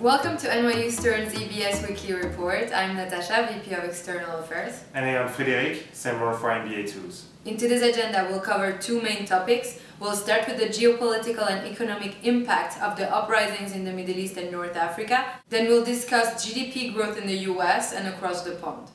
Welcome to NYU Stern's EBS Weekly Report. I'm Natacha, VP of External Affairs. And I am Frédéric, same role for MBA tools. In today's agenda, we'll cover two main topics. We'll start with the geopolitical and economic impact of the uprisings in the Middle East and North Africa. Then we'll discuss GDP growth in the US and across the pond.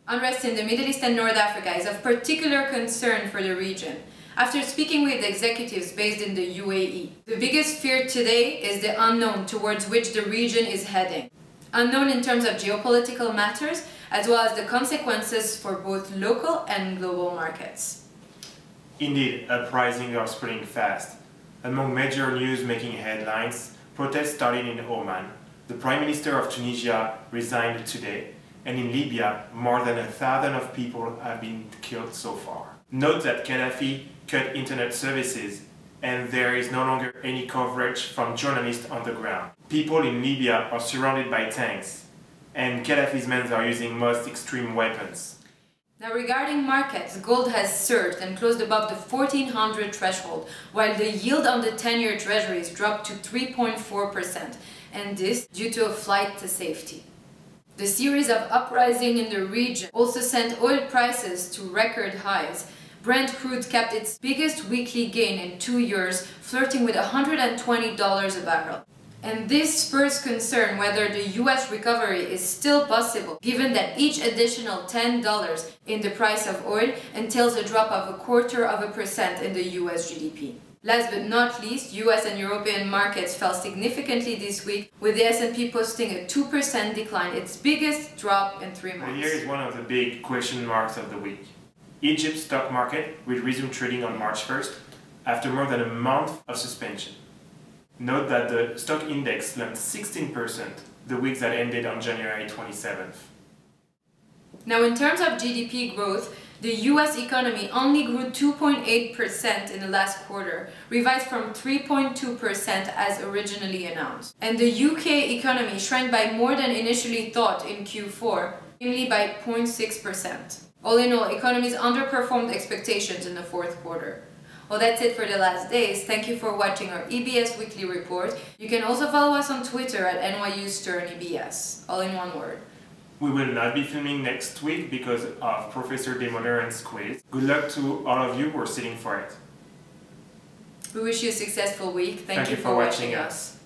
Unrest in the Middle East and North Africa is of particular concern for the region. After speaking with executives based in the UAE, the biggest fear today is the unknown towards which the region is heading. Unknown in terms of geopolitical matters, as well as the consequences for both local and global markets. Indeed, uprisings are spreading fast. Among major news making headlines, protests started in Oman. The Prime Minister of Tunisia resigned today, and in Libya, more than 1,000 of people have been killed so far. Note that Gaddafi cut internet services, and there is no longer any coverage from journalists on the ground. People in Libya are surrounded by tanks, and Gaddafi's men are using most extreme weapons. Now regarding markets, gold has surged and closed above the 1400 threshold, while the yield on the 10-year treasuries dropped to 3.4%, and this due to a flight to safety. The series of uprisings in the region also sent oil prices to record highs. Brent crude kept its biggest weekly gain in 2 years, flirting with $120 a barrel. And this spurs concern whether the US recovery is still possible, given that each additional $10 in the price of oil entails a drop of 0.25% in the US GDP. Last but not least, US and European markets fell significantly this week, with the S&P posting a 2% decline, its biggest drop in 3 months. Here is one of the big question marks of the week. Egypt's stock market will resume trading on March 1st, after more than a month of suspension. Note that the stock index slumped 16% the week that ended on January 27th. Now in terms of GDP growth, the US economy only grew 2.8% in the last quarter, revised from 3.2% as originally announced. And the UK economy shrank by more than initially thought in Q4, namely by 0.6%. All in all, economies underperformed expectations in the fourth quarter. Well, that's it for the last days. Thank you for watching our EBS Weekly Report. You can also follow us on Twitter at NYU Stern EBS, all in one word. We will not be filming next week because of Professor Desmoulins' quiz. Good luck to all of you who are sitting for it. We wish you a successful week. Thank you for watching us.